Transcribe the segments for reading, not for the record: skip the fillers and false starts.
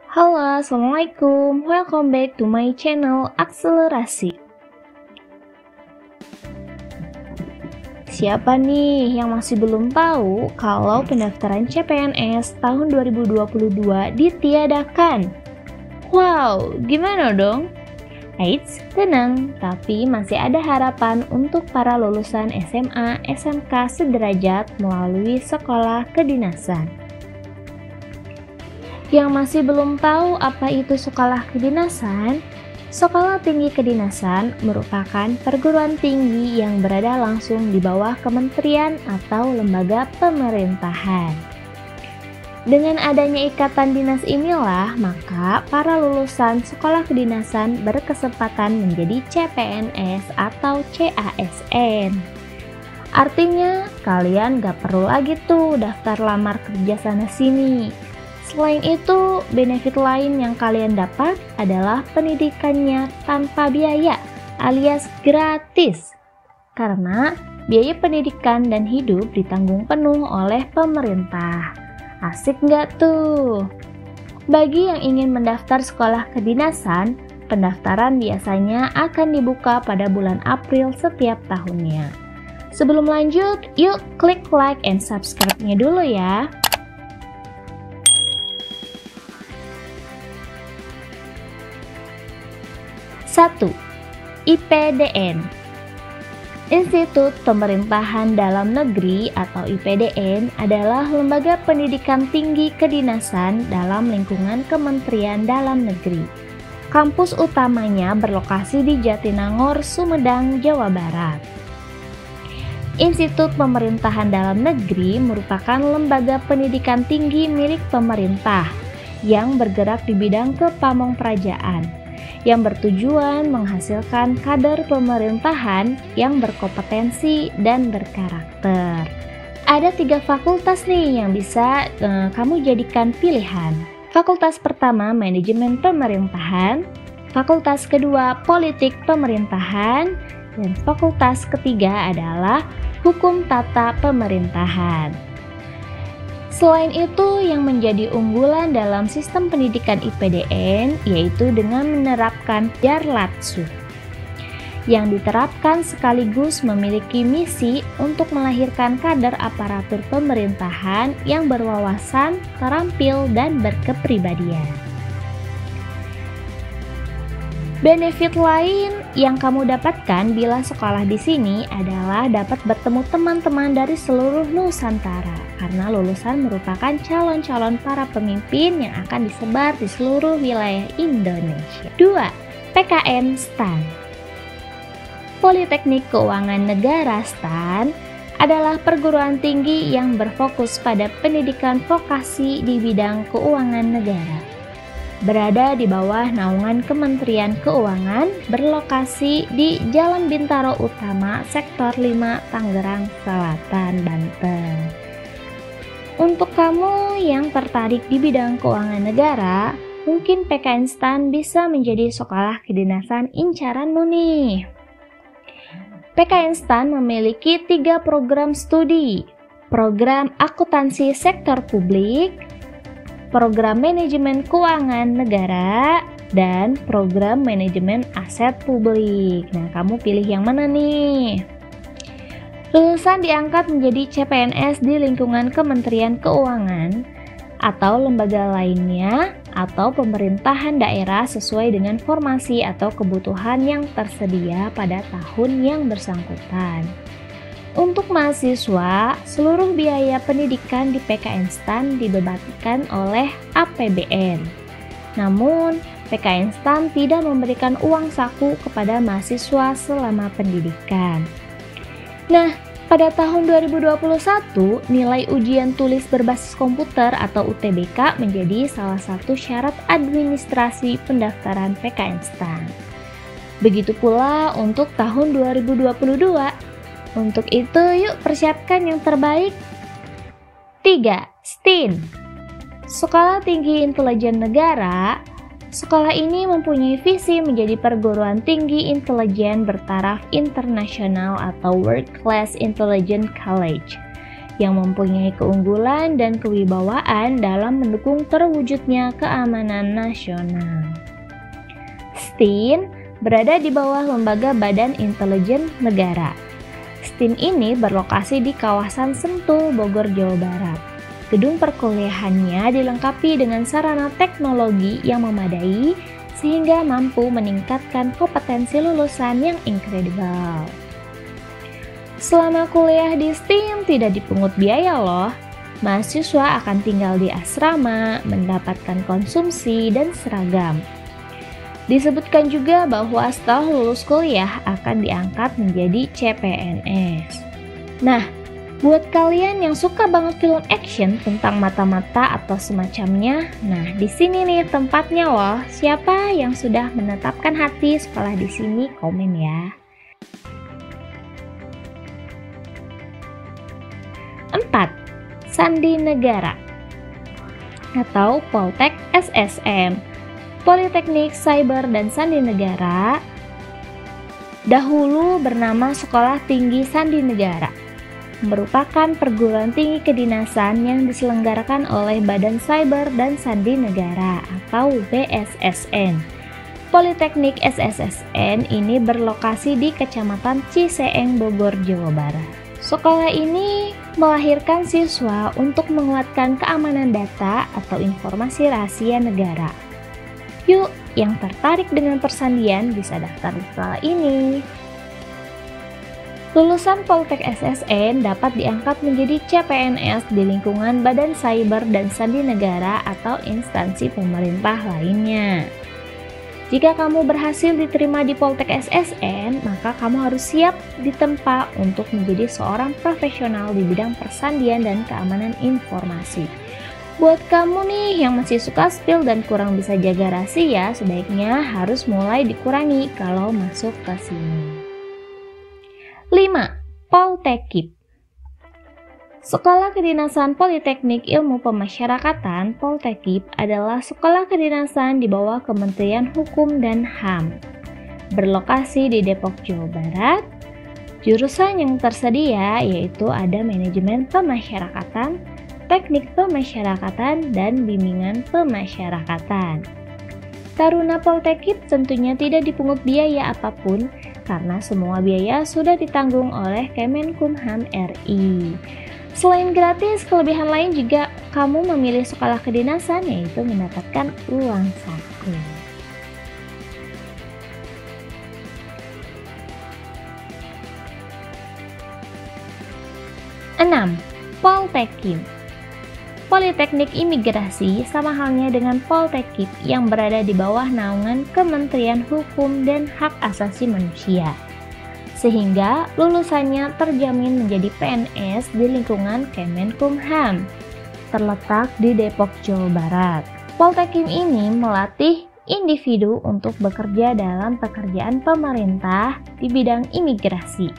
Halo, Assalamualaikum. Welcome back to my channel Akselerasi. Siapa nih yang masih belum tahu kalau pendaftaran CPNS tahun 2022 ditiadakan? Wow, gimana dong? Eits, tenang, tapi masih ada harapan untuk para lulusan SMA, SMK sederajat melalui sekolah kedinasan. Yang masih belum tahu apa itu sekolah kedinasan? Sekolah tinggi kedinasan merupakan perguruan tinggi yang berada langsung di bawah kementerian atau lembaga pemerintahan. Dengan adanya ikatan dinas inilah, maka para lulusan sekolah kedinasan berkesempatan menjadi CPNS atau CASN. Artinya, kalian gak perlu lagi tuh daftar lamar kerja sana-sini. Selain itu, benefit lain yang kalian dapat adalah pendidikannya tanpa biaya alias gratis. Karena biaya pendidikan dan hidup ditanggung penuh oleh pemerintah. Asik nggak tuh? Bagi yang ingin mendaftar sekolah kedinasan, pendaftaran biasanya akan dibuka pada bulan April setiap tahunnya. Sebelum lanjut, yuk klik like and subscribe-nya dulu ya. Satu, IPDN. Institut Pemerintahan Dalam Negeri atau IPDN adalah lembaga pendidikan tinggi kedinasan dalam lingkungan Kementerian Dalam Negeri. Kampus utamanya berlokasi di Jatinangor, Sumedang, Jawa Barat. Institut Pemerintahan Dalam Negeri merupakan lembaga pendidikan tinggi milik pemerintah yang bergerak di bidang kepamongprajaan, yang bertujuan menghasilkan kader pemerintahan yang berkompetensi dan berkarakter. Ada 3 fakultas nih yang bisa kamu jadikan pilihan. Fakultas pertama Manajemen Pemerintahan, fakultas kedua Politik Pemerintahan, dan fakultas ketiga adalah Hukum Tata Pemerintahan. Selain itu, yang menjadi unggulan dalam sistem pendidikan IPDN yaitu dengan menerapkan Jarlatsu yang diterapkan sekaligus memiliki misi untuk melahirkan kader aparatur pemerintahan yang berwawasan, terampil, dan berkepribadian. Benefit lain yang kamu dapatkan bila sekolah di sini adalah dapat bertemu teman-teman dari seluruh Nusantara karena lulusan merupakan calon-calon para pemimpin yang akan disebar di seluruh wilayah Indonesia. 2. PKN STAN. Politeknik Keuangan Negara STAN adalah perguruan tinggi yang berfokus pada pendidikan vokasi di bidang keuangan negara. Berada di bawah naungan Kementerian Keuangan, berlokasi di Jalan Bintaro Utama, Sektor 5, Tangerang Selatan, Banten. Untuk kamu yang tertarik di bidang keuangan negara, mungkin PKN STAN bisa menjadi sekolah kedinasan incaranmu nih. PKN STAN memiliki 3 program studi: program akuntansi sektor publik, program manajemen keuangan negara, dan program manajemen aset publik. Nah, kamu pilih yang mana nih? Lulusan diangkat menjadi CPNS di lingkungan Kementerian Keuangan atau lembaga lainnya atau pemerintahan daerah sesuai dengan formasi atau kebutuhan yang tersedia pada tahun yang bersangkutan. Untuk mahasiswa, seluruh biaya pendidikan di PKN STAN dibebankan oleh APBN. Namun, PKN STAN tidak memberikan uang saku kepada mahasiswa selama pendidikan. Nah, pada tahun 2021, nilai ujian tulis berbasis komputer atau UTBK menjadi salah satu syarat administrasi pendaftaran PKN STAN. Begitu pula untuk tahun 2022. Untuk itu, yuk persiapkan yang terbaik. 3. STIN. Sekolah Tinggi Intelijen Negara. Sekolah ini mempunyai visi menjadi perguruan tinggi intelijen bertaraf internasional atau World Class Intelligence College yang mempunyai keunggulan dan kewibawaan dalam mendukung terwujudnya keamanan nasional. STIN berada di bawah Lembaga Badan Intelijen Negara. STIN ini berlokasi di kawasan Sentul, Bogor, Jawa Barat. Gedung perkuliahannya dilengkapi dengan sarana teknologi yang memadai sehingga mampu meningkatkan kompetensi lulusan yang incredible. Selama kuliah di STIN tidak dipungut biaya loh. Mahasiswa akan tinggal di asrama, mendapatkan konsumsi dan seragam. Disebutkan juga bahwa setelah lulus kuliah akan diangkat menjadi CPNS. Nah, buat kalian yang suka banget film action tentang mata-mata atau semacamnya, nah di sini nih tempatnya loh. Siapa yang sudah menetapkan hati sekolah di sini komen ya. 4. Sandi Negara atau Poltek SSN, Politeknik Cyber dan Sandi Negara, dahulu bernama Sekolah Tinggi Sandi Negara, merupakan perguruan tinggi kedinasan yang diselenggarakan oleh Badan Cyber dan Sandi Negara atau BSSN. Politeknik SSSN ini berlokasi di Kecamatan Ciseeng, Bogor, Jawa Barat. Sekolah ini melahirkan siswa untuk menguatkan keamanan data atau informasi rahasia negara. Yuk, yang tertarik dengan persandian bisa daftar di sekolah ini. Lulusan Poltek SSN dapat diangkat menjadi CPNS di lingkungan Badan Cyber dan Sandi Negara atau instansi pemerintah lainnya. Jika kamu berhasil diterima di Poltek SSN, maka kamu harus siap ditempa untuk menjadi seorang profesional di bidang persandian dan keamanan informasi. Buat kamu nih yang masih suka spill dan kurang bisa jaga rahasia, sebaiknya harus mulai dikurangi kalau masuk ke sini. 5. Poltekip. Sekolah Kedinasan Politeknik Ilmu Pemasyarakatan Poltekip adalah sekolah kedinasan di bawah Kementerian Hukum dan HAM. Berlokasi di Depok, Jawa Barat. Jurusan yang tersedia yaitu ada Manajemen Pemasyarakatan, Teknik Pemasyarakatan, dan Bimbingan Pemasyarakatan. Taruna Poltekip tentunya tidak dipungut biaya apapun karena semua biaya sudah ditanggung oleh Kemenkumham RI. Selain gratis, kelebihan lain juga kamu memilih sekolah kedinasan yaitu mendapatkan uang saku. 6. Poltekim. Politeknik Imigrasi sama halnya dengan Poltekip yang berada di bawah naungan Kementerian Hukum dan Hak Asasi Manusia, sehingga lulusannya terjamin menjadi PNS di lingkungan Kemenkumham. Terletak di Depok, Jawa Barat. Poltekim ini melatih individu untuk bekerja dalam pekerjaan pemerintah di bidang imigrasi,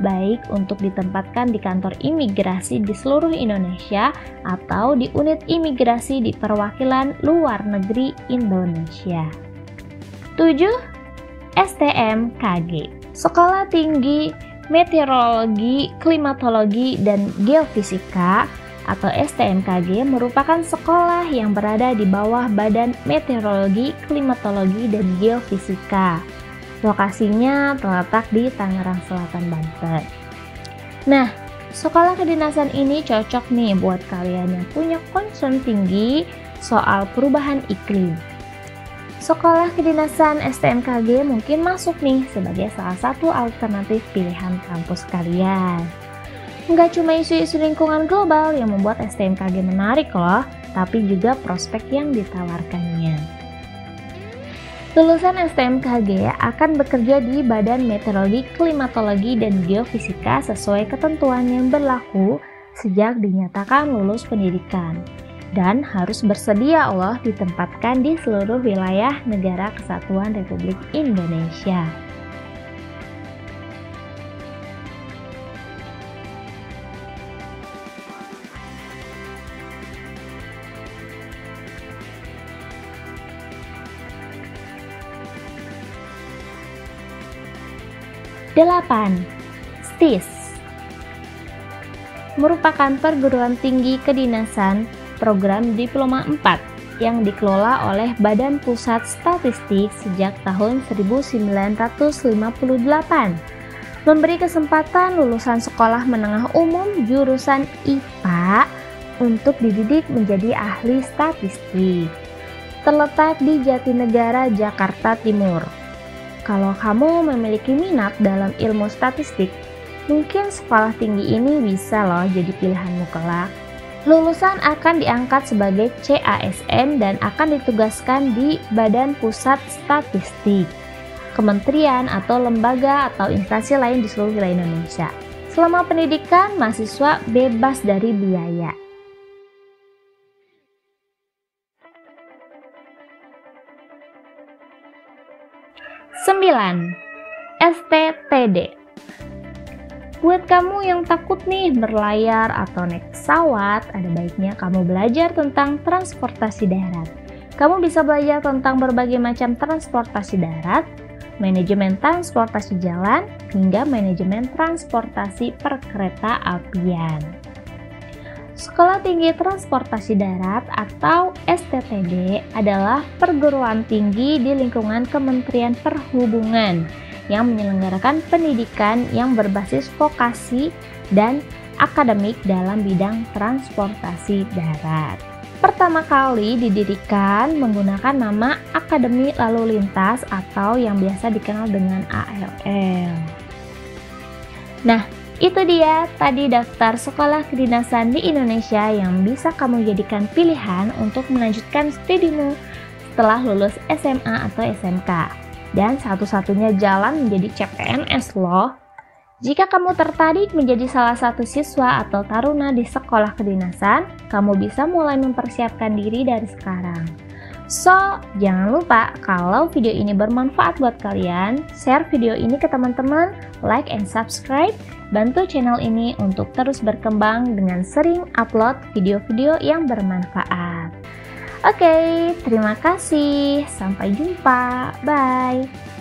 baik untuk ditempatkan di kantor imigrasi di seluruh Indonesia atau di unit imigrasi di perwakilan luar negeri Indonesia. 7. STMKG, Sekolah Tinggi Meteorologi, Klimatologi, dan Geofisika atau STMKG merupakan sekolah yang berada di bawah Badan Meteorologi, Klimatologi, dan Geofisika. Lokasinya terletak di Tangerang Selatan, Banten. Nah, sekolah kedinasan ini cocok nih buat kalian yang punya concern tinggi soal perubahan iklim. Sekolah kedinasan STMKG mungkin masuk nih sebagai salah satu alternatif pilihan kampus kalian. Nggak cuma isu-isu lingkungan global yang membuat STMKG menarik loh, tapi juga prospek yang ditawarkannya. Lulusan STMKG akan bekerja di Badan Meteorologi, Klimatologi, dan Geofisika sesuai ketentuan yang berlaku sejak dinyatakan lulus pendidikan, dan harus bersedia loh ditempatkan di seluruh wilayah Negara Kesatuan Republik Indonesia. Delapan, STIS. merupakan perguruan tinggi kedinasan program Diploma 4 yang dikelola oleh Badan Pusat Statistik sejak tahun 1958. Memberi kesempatan lulusan sekolah menengah umum jurusan IPA untuk dididik menjadi ahli statistik. Terletak di Jatinegara, Jakarta Timur. Kalau kamu memiliki minat dalam ilmu statistik, mungkin sekolah tinggi ini bisa loh jadi pilihanmu kelak. Lulusan akan diangkat sebagai CASN dan akan ditugaskan di Badan Pusat Statistik, kementerian atau lembaga atau instansi lain di seluruh wilayah Indonesia. Selama pendidikan, mahasiswa bebas dari biaya. Sembilan, STTD. Buat kamu yang takut nih berlayar atau naik pesawat, ada baiknya kamu belajar tentang transportasi darat. Kamu bisa belajar tentang berbagai macam transportasi darat, manajemen transportasi jalan, hingga manajemen transportasi perkereta apian. Sekolah Tinggi Transportasi Darat atau STTD adalah perguruan tinggi di lingkungan Kementerian Perhubungan yang menyelenggarakan pendidikan yang berbasis vokasi dan akademik dalam bidang transportasi darat. Pertama kali didirikan menggunakan nama Akademi Lalu Lintas atau yang biasa dikenal dengan ALL. Nah, itu dia tadi daftar sekolah kedinasan di Indonesia yang bisa kamu jadikan pilihan untuk melanjutkan studimu setelah lulus SMA atau SMK. Dan satu-satunya jalan menjadi CPNS loh. Jika kamu tertarik menjadi salah satu siswa atau taruna di sekolah kedinasan, kamu bisa mulai mempersiapkan diri dari sekarang. So, jangan lupa kalau video ini bermanfaat buat kalian, share video ini ke teman-teman, like and subscribe, bantu channel ini untuk terus berkembang dengan sering upload video-video yang bermanfaat. Oke, terima kasih. Sampai jumpa. Bye.